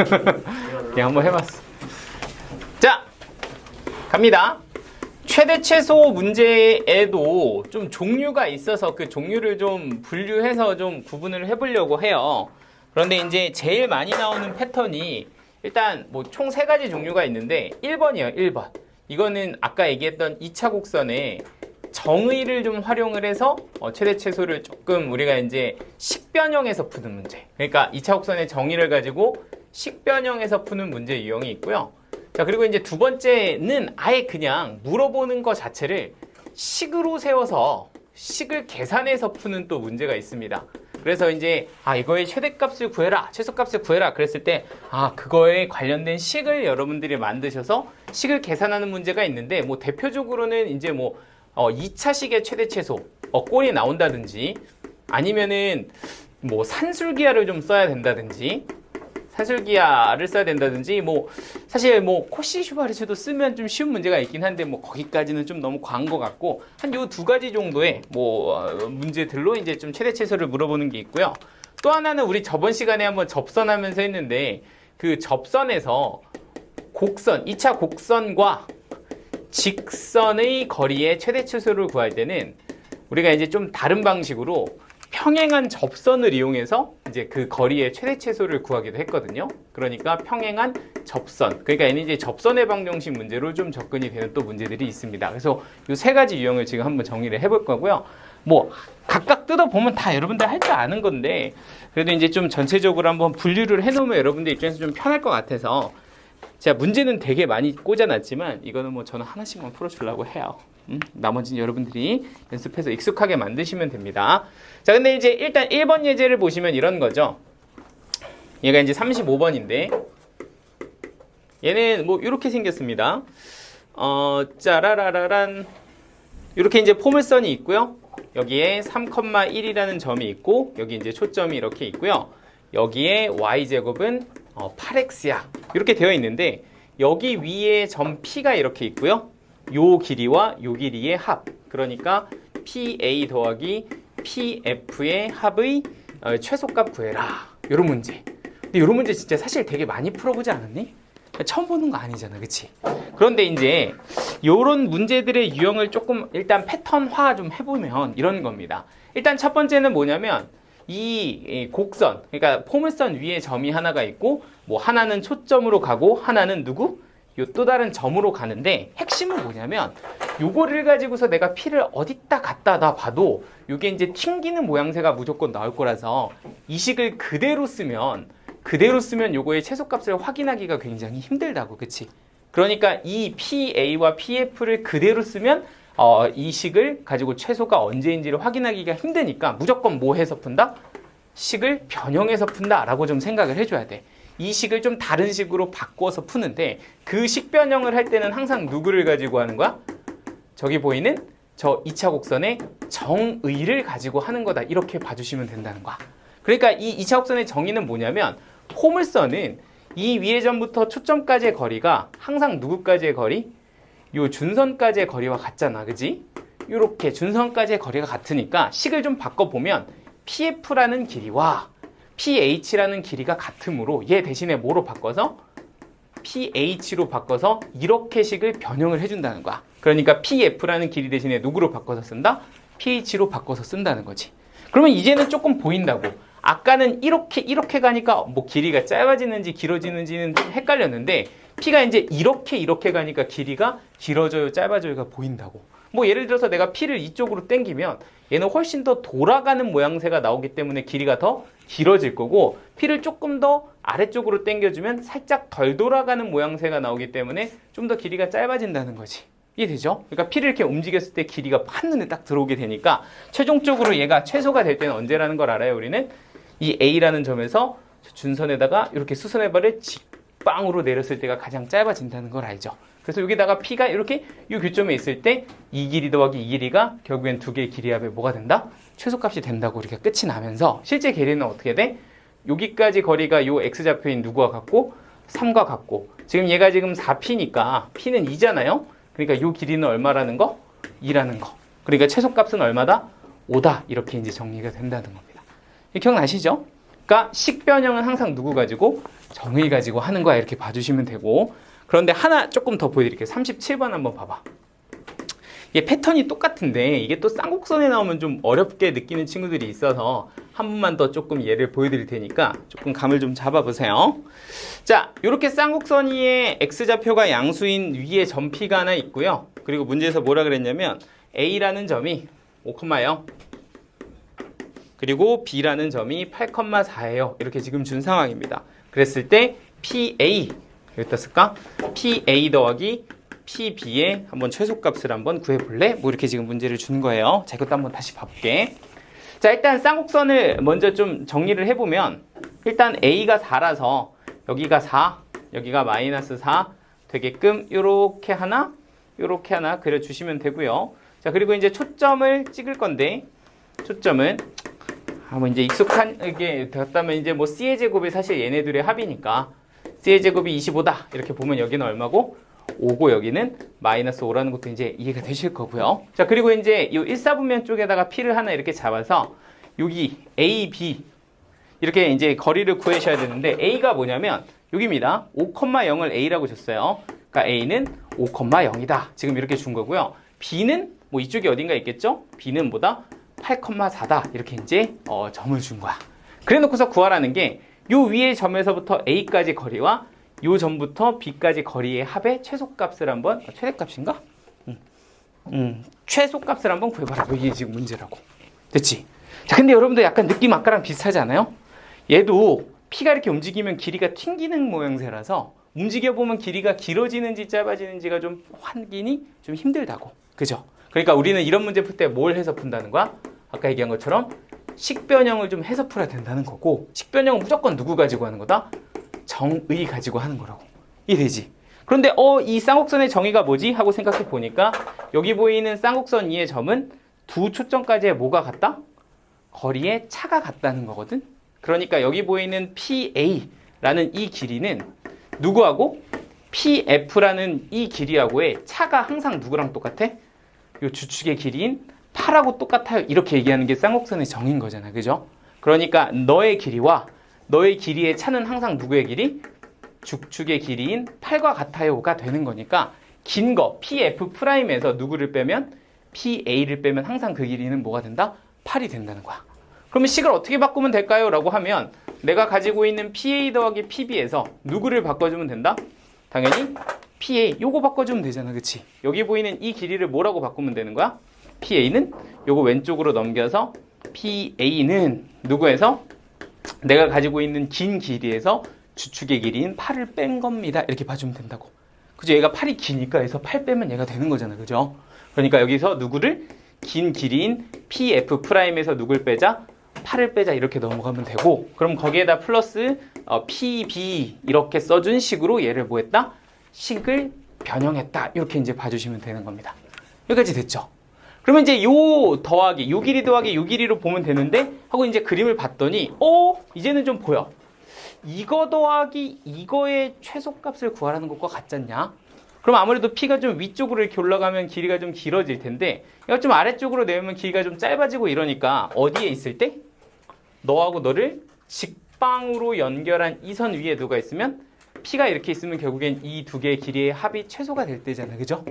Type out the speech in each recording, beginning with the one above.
그냥 한번 해봤어. 자, 갑니다. 최대 최소 문제에도 좀 종류가 있어서 그 종류를 좀 분류해서 좀 구분을 해보려고 해요. 그런데 이제 제일 많이 나오는 패턴이 일단 뭐 총 3가지 종류가 있는데 1번이에요. 1번. 이거는 아까 얘기했던 2차 곡선에 정의를 좀 활용을 해서 최대 최소를 조금 우리가 이제 식변형에서 푸는 문제. 그러니까 2차 곡선의 정의를 가지고 식변형에서 푸는 문제 유형이 있고요. 자, 그리고 이제 두 번째는 아예 그냥 물어보는 것 자체를 식으로 세워서 식을 계산해서 푸는 또 문제가 있습니다. 그래서 이제 이거의 최대값을 구해라, 최소값을 구해라 그랬을 때 그거에 관련된 식을 여러분들이 만드셔서 식을 계산하는 문제가 있는데 뭐 대표적으로는 이제 뭐 2차식의 최대 최소 꼴이 나온다든지 아니면은 뭐 산술기하를 좀 써야 된다든지 산술기하를 써야 된다든지 뭐 사실 뭐 코시 슈바르츠도 쓰면 좀 쉬운 문제가 있긴 한데 뭐 거기까지는 좀 너무 과한 것 같고 한 요 2가지 정도의 뭐 문제들로 이제 좀 최대 최소를 물어보는 게 있고요. 또 하나는 우리 저번 시간에 한번 접선하면서 했는데 그 접선에서 곡선 2차 곡선과 직선의 거리의 최대 최소를 구할 때는 우리가 이제 좀 다른 방식으로 평행한 접선을 이용해서 이제 그 거리의 최대 최소를 구하기도 했거든요. 그러니까 평행한 접선. 그러니까 얘는 이제 접선의 방정식 문제로 좀 접근이 되는 또 문제들이 있습니다. 그래서 이 3가지 유형을 지금 한번 정리를 해볼 거고요. 뭐 각각 뜯어보면 다 여러분들 할 줄 아는 건데 그래도 이제 좀 전체적으로 한번 분류를 해놓으면 여러분들 입장에서 좀 편할 것 같아서 제가 문제는 되게 많이 꽂아놨지만 이거는 뭐 저는 하나씩만 풀어주려고 해요. 나머지는 여러분들이 연습해서 익숙하게 만드시면 됩니다. 자, 근데 이제 일단 1번 예제를 보시면 이런 거죠. 얘가 이제 35번인데 얘는 뭐 이렇게 생겼습니다. 짜라라라란 이렇게 이제 포물선이 있고요. 여기에 3,1이라는 점이 있고 여기 이제 초점이 이렇게 있고요. 여기에 y제곱은 8x야 이렇게 되어 있는데 여기 위에 점 P가 이렇게 있고요. 요 길이와 요 길이의 합 그러니까 PA 더하기 PF의 합의 최소값 구해라 이런 문제. 근데 이런 문제 진짜 사실 되게 많이 풀어보지 않았니? 처음 보는 거 아니잖아, 그치? 그런데 이제 이런 문제들의 유형을 조금 일단 패턴화 좀 해보면 이런 겁니다. 일단 첫 번째는 뭐냐면 이 곡선, 그러니까 포물선 위에 점이 하나가 있고 뭐 하나는 초점으로 가고 하나는 누구? 요 또 다른 점으로 가는데 핵심은 뭐냐면 요거를 가지고서 내가 P를 어디다 갖다 놔 봐도 요게 이제 튕기는 모양새가 무조건 나올 거라서 이 식을 그대로 쓰면 요거의 최소값을 확인하기가 굉장히 힘들다고, 그치? 그러니까 이 PA와 PF를 그대로 쓰면 이 식을 가지고 최소가 언제인지를 확인하기가 힘드니까 무조건 뭐 해서 푼다? 식을 변형해서 푼다 라고 좀 생각을 해줘야 돼. 이 식을 좀 다른 식으로 바꿔서 푸는데 그 식 변형을 할 때는 항상 누구를 가지고 하는 거야? 저기 보이는 저 2차 곡선의 정의를 가지고 하는 거다 이렇게 봐주시면 된다는 거야. 그러니까 이 2차 곡선의 정의는 뭐냐면 포물선은 이 위의 점부터 초점까지의 거리가 항상 누구까지의 거리? 요 준선까지의 거리와 같잖아, 그지? 요렇게 준선까지의 거리가 같으니까 식을 좀 바꿔보면 PF라는 길이와 PH라는 길이가 같으므로 얘 대신에 뭐로 바꿔서? PH로 바꿔서 이렇게 식을 변형을 해준다는 거야. 그러니까 PF라는 길이 대신에 누구로 바꿔서 쓴다? PH로 바꿔서 쓴다는 거지. 그러면 이제는 조금 보인다고. 아까는 이렇게 가니까 뭐 길이가 짧아지는지 길어지는지는 좀 헷갈렸는데 P가 이제 이렇게 가니까 길이가 길어져요, 짧아져요가 보인다고. 뭐 예를 들어서 내가 P를 이쪽으로 당기면 얘는 훨씬 더 돌아가는 모양새가 나오기 때문에 길이가 더 길어질 거고 P를 조금 더 아래쪽으로 당겨주면 살짝 덜 돌아가는 모양새가 나오기 때문에 좀 더 길이가 짧아진다는 거지. 이해되죠? 그러니까 P를 이렇게 움직였을 때 길이가 한눈에 딱 들어오게 되니까 최종적으로 얘가 최소가 될 때는 언제라는 걸 알아요, 우리는? 이 A라는 점에서 준선에다가 이렇게 수선해발을 직방으로 내렸을 때가 가장 짧아진다는 걸 알죠. 그래서 여기다가 P가 이렇게 이 교점에 있을 때 이 길이 더하기 이 길이가 결국엔 두 개의 길이 합에 뭐가 된다? 최소값이 된다고 우리가 끝이 나면서 실제 길이는 어떻게 돼? 여기까지 거리가 요 X좌표인 누구와 같고 3과 같고 지금 얘가 지금 4P니까 P는 2잖아요. 그러니까 요 길이는 얼마라는 거? 2라는 거. 그러니까 최소값은 얼마다? 5다. 이렇게 이제 정리가 된다는 겁니다. 기억나시죠? 그러니까 식변형은 항상 누구 가지고? 정의 가지고 하는 거야. 이렇게 봐주시면 되고. 그런데 하나 조금 더 보여드릴게요. 37번 한번 봐봐. 이게 패턴이 똑같은데 이게 또 쌍곡선에 나오면 좀 어렵게 느끼는 친구들이 있어서 한 번만 더 조금 예를 보여드릴 테니까 조금 감을 좀 잡아보세요. 자, 이렇게 쌍곡선 위에 x좌표가 양수인 위에 점 P가 하나 있고요. 그리고 문제에서 뭐라 그랬냐면 A라는 점이 5,0 그리고 B라는 점이 8,4예요. 이렇게 지금 준 상황입니다. 그랬을 때 PA 여기다 쓸까? PA 더하기 PB의 한번 최소값을 한번 구해볼래? 뭐 이렇게 지금 문제를 준 거예요. 자, 이것도 한번 다시 봐볼게. 자, 일단 쌍곡선을 먼저 좀 정리를 해보면 일단 A가 4라서 여기가 4, 여기가 마이너스 4 되게끔 요렇게 하나 그려주시면 되고요. 자, 그리고 이제 초점을 찍을 건데 초점은 뭐 이제 익숙하게 되었다면 이제 뭐 C의 제곱이 사실 얘네들의 합이니까 C의 제곱이 25다 이렇게 보면 여기는 얼마고? 5고 여기는 마이너스 5라는 것도 이제 이해가 되실 거고요. 자, 그리고 이제 이 1사분면 쪽에다가 P를 하나 이렇게 잡아서 여기 A, B 이렇게 이제 거리를 구하셔야 되는데 A가 뭐냐면 여기입니다. 5,0을 A라고 줬어요. 그러니까 A는 5,0이다. 지금 이렇게 준 거고요. B는 뭐 이쪽에 어딘가 있겠죠? B는 뭐다? 8,4다. 이렇게 이제 점을 준 거야. 그래 놓고서 구하라는 게 요 위의 점에서부터 A까지 거리와 요 점부터 B까지 거리의 합의 최소값을 한번 최대값인가? 최소값을 한번 구해봐라. 이게 지금 문제라고. 됐지? 자, 근데 여러분들 약간 느낌 아까랑 비슷하지 않아요? 얘도 P가 이렇게 움직이면 길이가 튕기는 모양새라서 움직여보면 길이가 길어지는지 짧아지는지가 좀 확인이 좀 힘들다고. 그죠? 그러니까 우리는 이런 문제 풀 때 뭘 해서 푼다는 거야? 아까 얘기한 것처럼 식변형을 좀 해서 풀어야 된다는 거고 식변형은 무조건 누구 가지고 하는 거다? 정의 가지고 하는 거라고. 이해되지? 그런데 이 쌍곡선의 정의가 뭐지? 하고 생각해 보니까 여기 보이는 쌍곡선 위의 점은 두 초점까지의 뭐가 같다? 거리의 차가 같다는 거거든. 그러니까 여기 보이는 PA라는 이 길이는 누구하고? PF라는 이 길이하고의 차가 항상 누구랑 똑같아? 이 주축의 길이인 8하고 똑같아요. 이렇게 얘기하는 게 쌍곡선의 정의인 거잖아. 그죠? 그러니까 너의 길이와 너의 길이의 차는 항상 누구의 길이? 죽축의 길이인 8과 같아요가 되는 거니까 긴 거 PF'에서 누구를 빼면? PA를 빼면 항상 그 길이는 뭐가 된다? 8이 된다는 거야. 그러면 식을 어떻게 바꾸면 될까요? 라고 하면 내가 가지고 있는 PA 더하기 PB에서 누구를 바꿔주면 된다? 당연히 PA 요거 바꿔주면 되잖아. 그치? 여기 보이는 이 길이를 뭐라고 바꾸면 되는 거야? PA는 요거 왼쪽으로 넘겨서 PA는 누구에서? 내가 가지고 있는 긴 길이에서 주축의 길이인 8을 뺀 겁니다. 이렇게 봐주면 된다고. 그죠? 얘가 8이 기니까 해서 8 빼면 얘가 되는 거잖아. 그죠? 그러니까 여기서 누구를? 긴 길이인 PF'에서 누굴 빼자? 8을 빼자. 이렇게 넘어가면 되고 그럼 거기에다 플러스 PB 이렇게 써준 식으로 얘를 뭐 했다? 식을 변형했다. 이렇게 이제 봐주시면 되는 겁니다. 여기까지 됐죠? 그러면 이제 요 더하기, 요 길이 더하기 요 길이로 보면 되는데 하고 이제 그림을 봤더니 이제는 좀 보여. 이거 더하기 이거의 최소값을 구하라는 것과 같잖냐? 그럼 아무래도 P가 좀 위쪽으로 이렇게 올라가면 길이가 좀 길어질 텐데 얘가 좀 아래쪽으로 내면 길이가 좀 짧아지고 이러니까 어디에 있을 때? 너하고 너를 직방으로 연결한 이 선 위에 누가 있으면 P가 이렇게 있으면 결국엔 이 두 개의 길이의 합이 최소가 될 때잖아. 그죠?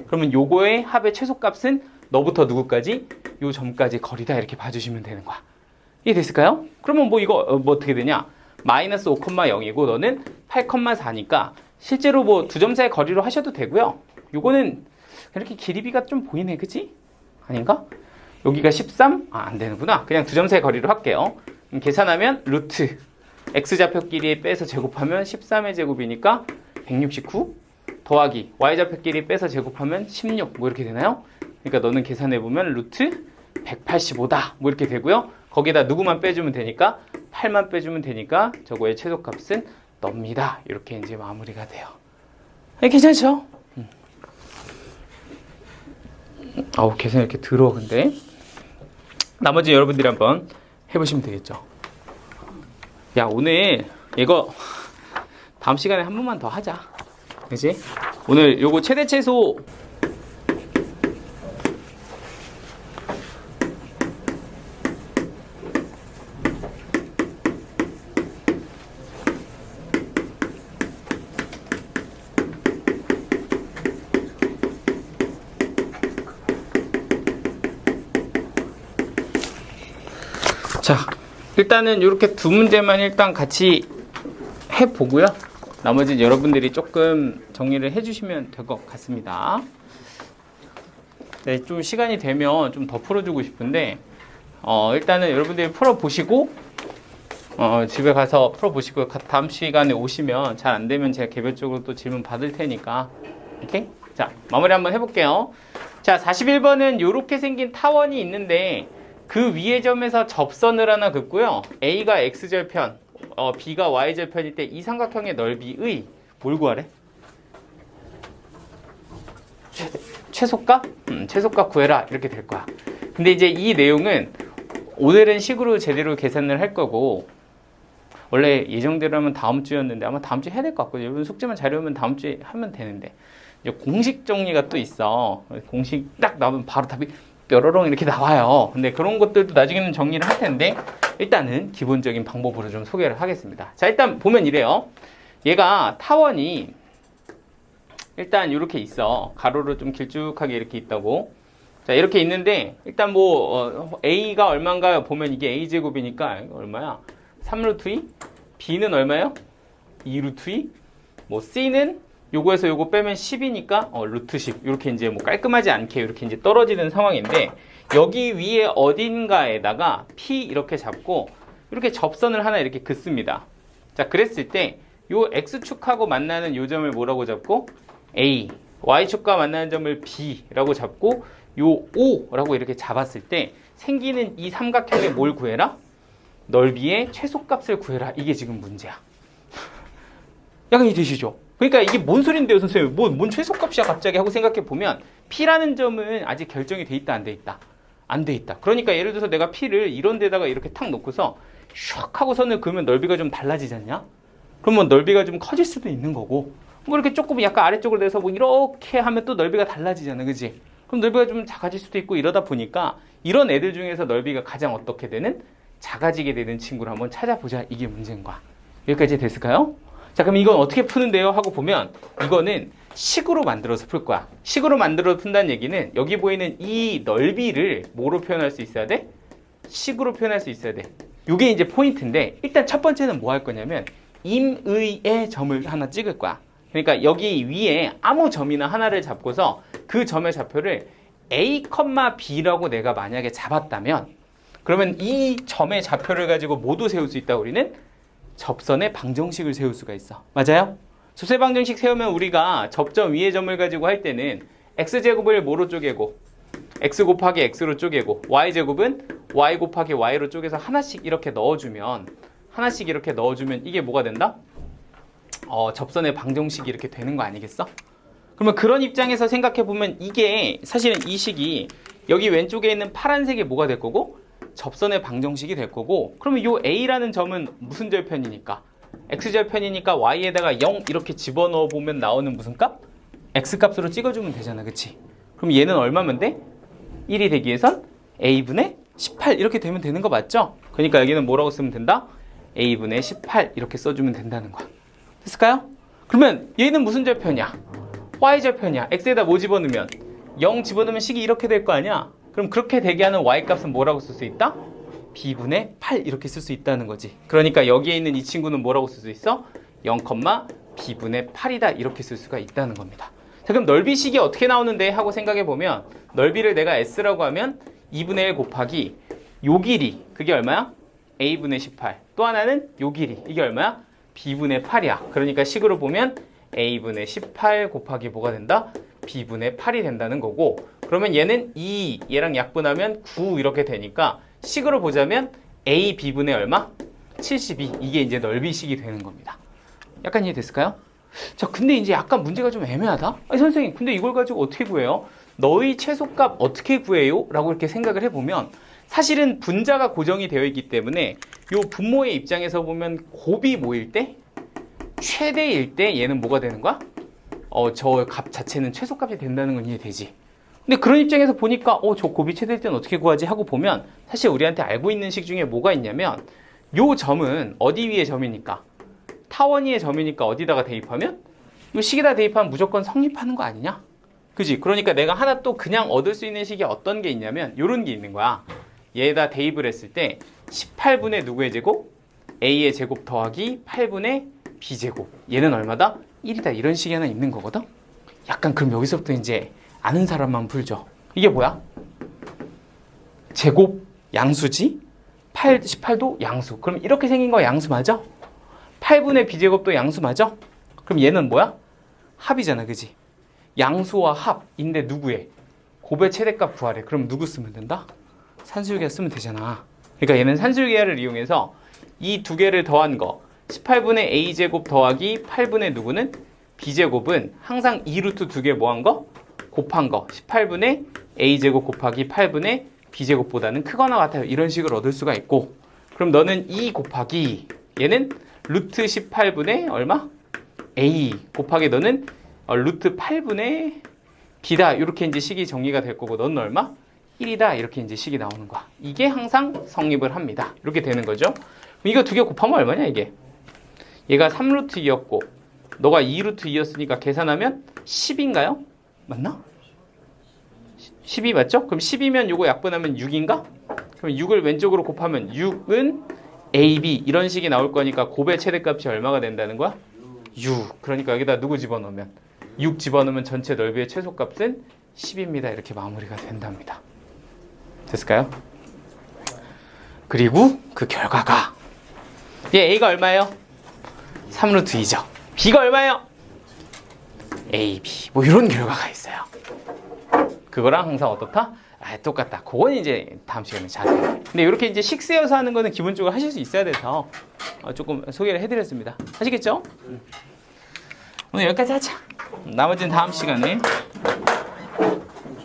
그러면 요거의 합의 최소값은 너부터 누구까지? 요 점까지 거리다. 이렇게 봐주시면 되는 거야. 이해됐을까요? 그러면 뭐 이거 뭐 어떻게 되냐? 마이너스 5,0이고 너는 8,4니까 실제로 뭐 두 점 사이 거리로 하셔도 되고요. 요거는 이렇게 길이비가 좀 보이네. 그치? 아닌가? 여기가 13? 안 되는구나. 그냥 두 점 사이 거리로 할게요. 계산하면 루트 x좌표 길이 빼서 제곱하면 13의 제곱이니까 169 더하기 y좌표 길이 빼서 제곱하면 16 뭐 이렇게 되나요? 그러니까 너는 계산해보면 루트 185다 뭐 이렇게 되고요. 거기다 누구만 빼주면 되니까 8만 빼주면 되니까 저거의 최소값은 너입니다. 이렇게 이제 마무리가 돼요. 괜찮죠? 계산 이렇게 들어. 근데 나머지 여러분들이 한번 해보시면 되겠죠. 야, 오늘 이거 다음 시간에 한 번만 더 하자. 그치? 오늘 요거 최대 최소 자, 일단은 이렇게 두 문제만 일단 같이 해보고요. 나머지는 여러분들이 조금 정리를 해주시면 될 것 같습니다. 네, 좀 시간이 되면 좀 더 풀어주고 싶은데 일단은 여러분들이 풀어보시고 집에 가서 풀어보시고 다음 시간에 오시면 잘 안되면 제가 개별적으로 또 질문 받을 테니까 오케이? 자, 마무리 한번 해볼게요. 자, 41번은 이렇게 생긴 타원이 있는데 그 위의 점에서 접선을 하나 긋고요. A가 X절편, B가 Y절편일 때 이 삼각형의 넓이의 뭘 구하래? 최소값? 최소값 구해라 이렇게 될 거야. 근데 이제 이 내용은 오늘은 식으로 제대로 계산을 할 거고 원래 예정대로 하면 다음 주였는데 아마 다음 주에 해야 될 것 같거든요. 여러분 숙제만 잘 외우면 다음 주에 하면 되는데 이제 공식 정리가 또 있어. 공식 딱 나오면 바로 답이 뾰로롱 이렇게 나와요. 근데 그런 것들도 나중에는 정리를 할 텐데 일단은 기본적인 방법으로 좀 소개를 하겠습니다. 자, 일단 보면 이래요. 얘가 타원이 일단 이렇게 있어. 가로로 좀 길쭉하게 이렇게 있다고. 자, 이렇게 있는데 일단 뭐 A가 얼마인가요? 보면 이게 A제곱이니까 이거 얼마야? 3루트 2? B는 얼마요? 2루트 2? 뭐 C는 요거에서 요거 빼면 10이니까 루트 10 이렇게 이제 뭐 깔끔하지 않게 이렇게 이제 떨어지는 상황인데 여기 위에 어딘가에다가 P 이렇게 잡고 이렇게 접선을 하나 이렇게 긋습니다. 자, 그랬을 때 요 X축하고 만나는 요 점을 뭐라고 잡고 A, Y축과 만나는 점을 B라고 잡고 요 O라고 이렇게 잡았을 때 생기는 이 삼각형의 뭘 구해라? 넓이의 최소값을 구해라. 이게 지금 문제야. 약간 이해되시죠? 그러니까 이게 뭔 소린데요, 선생님? 뭔 최소값이야 갑자기 하고 생각해 보면 P라는 점은 아직 결정이 돼 있다, 안 돼 있다? 안 돼 있다. 그러니까 예를 들어서 내가 P를 이런 데다가 이렇게 탁 놓고서 슉 하고 선을 그으면 넓이가 좀 달라지지 않냐? 그러면 넓이가 좀 커질 수도 있는 거고 뭐 이렇게 조금 약간 아래쪽으로 내서 뭐 이렇게 하면 또 넓이가 달라지잖아, 그지? 그럼 넓이가 좀 작아질 수도 있고 이러다 보니까 이런 애들 중에서 넓이가 가장 어떻게 되는? 작아지게 되는 친구를 한번 찾아보자. 이게 문제인 거야. 여기까지 됐을까요? 자, 그럼 이건 어떻게 푸는데요? 하고 보면 이거는 식으로 만들어서 풀 거야. 식으로 만들어서 푼다는 얘기는 여기 보이는 이 넓이를 뭐로 표현할 수 있어야 돼? 식으로 표현할 수 있어야 돼. 이게 이제 포인트인데 일단 첫 번째는 뭐 할 거냐면 임의의 점을 하나 찍을 거야. 그러니까 여기 위에 아무 점이나 하나를 잡고서 그 점의 좌표를 A, B라고 내가 만약에 잡았다면 그러면 이 점의 좌표를 가지고 뭐도 세울 수 있다. 우리는 접선의 방정식을 세울 수가 있어. 맞아요? 접선의 방정식 세우면 우리가 접점 위의 점을 가지고 할 때는 x제곱을 뭐로 쪼개고 x 곱하기 x로 쪼개고 y제곱은 y 곱하기 y로 쪼개서 하나씩 이렇게 넣어주면 이게 뭐가 된다? 접선의 방정식이 이렇게 되는 거 아니겠어? 그러면 그런 입장에서 생각해보면 이게 사실은 이 식이 여기 왼쪽에 있는 파란색이 뭐가 될 거고 접선의 방정식이 될 거고 그러면 이 A라는 점은 무슨 절편이니까? X절편이니까 Y에다가 0 이렇게 집어넣어 보면 나오는 무슨 값? X값으로 찍어주면 되잖아, 그치? 그럼 얘는 얼마면 돼? 1이 되기 위해선 A분의 18 이렇게 되면 되는 거 맞죠? 그러니까 여기는 뭐라고 쓰면 된다? A분의 18 이렇게 써주면 된다는 거야. 됐을까요? 그러면 얘는 무슨 절편이야? Y절편이야. X에다 뭐 집어넣으면? 0 집어넣으면 식이 이렇게 될 거 아니야? 그럼 그렇게 되게 하는 Y값은 뭐라고 쓸 수 있다? B분의 8 이렇게 쓸 수 있다는 거지. 그러니까 여기에 있는 이 친구는 뭐라고 쓸 수 있어? 0, B분의 8이다 이렇게 쓸 수가 있다는 겁니다. 자, 그럼 넓이식이 어떻게 나오는데 하고 생각해보면 넓이를 내가 S라고 하면 2분의 1 곱하기 요 길이 그게 얼마야? A분의 18. 또 하나는 요 길이 이게 얼마야? B분의 8이야. 그러니까 식으로 보면 A분의 18 곱하기 뭐가 된다? B분의 8이 된다는 거고 그러면 얘는 2, 얘랑 약분하면 9 이렇게 되니까 식으로 보자면 A, B분의 얼마? 72. 이게 이제 넓이식이 되는 겁니다. 약간 이해됐을까요? 자, 근데 이제 약간 문제가 좀 애매하다? 아니, 선생님, 근데 이걸 가지고 어떻게 구해요? 너의 최소값 어떻게 구해요? 라고 이렇게 생각을 해보면 사실은 분자가 고정이 되어 있기 때문에 요 분모의 입장에서 보면 곱이 뭐일 때? 최대일 때 얘는 뭐가 되는 거야? 저 값 자체는 최소값이 된다는 건 이해되지. 근데 그런 입장에서 보니까 저 곱이 최대일 때는 어떻게 구하지? 하고 보면 사실 우리한테 알고 있는 식 중에 뭐가 있냐면 요 점은 어디 위의 점이니까? 타원 위의 점이니까 어디다가 대입하면? 요 식에다 대입하면 무조건 성립하는 거 아니냐? 그지? 그러니까 내가 하나 또 그냥 얻을 수 있는 식이 어떤 게 있냐면 요런 게 있는 거야. 얘에다 대입을 했을 때 18분의 누구의 제곱? A의 제곱 더하기 8분의 B제곱. 얘는 얼마다? 1이다. 이런 식이 하나 있는 거거든? 약간 그럼 여기서부터 이제 아는 사람만 풀죠. 이게 뭐야? 제곱 양수지? 18도 양수. 그럼 이렇게 생긴 거 양수 맞아? 8분의 B제곱도 양수 맞아? 그럼 얘는 뭐야? 합이잖아, 그지? 양수와 합인데 누구의? 곱의 최대값 구하래. 그럼 누구 쓰면 된다? 산술계야 쓰면 되잖아. 그러니까 얘는 산술계야를 이용해서 이 두 개를 더한 거 18분의 A제곱 더하기 8분의 누구는? B제곱은 항상 2루트 두 개 뭐한 거? 곱한 거 18분의 A제곱 곱하기 8분의 B제곱보다는 크거나 같아요. 이런 식으로 얻을 수가 있고, 그럼 너는 2 곱하기 얘는 루트 18분의 얼마? A 곱하기 너는 루트 8분의 B다. 이렇게 이제 식이 정리가 될 거고, 너는 얼마? 1이다. 이렇게 이제 식이 나오는 거야. 이게 항상 성립을 합니다. 이렇게 되는 거죠. 이거 두 개 곱하면 얼마냐 이게? 얘가 3루트 2였고 너가 2루트 2였으니까 계산하면 10인가요? 맞나? 12 맞죠? 그럼 10이면 요거 약분하면 6인가? 그럼 6을 왼쪽으로 곱하면 6은 AB 이런 식이 나올 거니까 곱의 최대값이 얼마가 된다는 거야? 6. 그러니까 여기다 누구 집어넣으면 6 집어넣으면 전체 넓이의 최소값은 10입니다. 이렇게 마무리가 된답니다. 됐을까요? 그리고 그 결과가 얘 A가 얼마예요? 3루트 2죠. B가 얼마예요? AB. 뭐 이런 결과가 있어요. 그거랑 항상 어떻다? 똑같다. 그건 이제 다음 시간에 자세히. 근데 이렇게 이제 식 세워서 하는 거는 기본적으로 하실 수 있어야 돼서 조금 소개를 해드렸습니다. 아시겠죠? 오늘 여기까지 하자. 나머지는 다음 시간에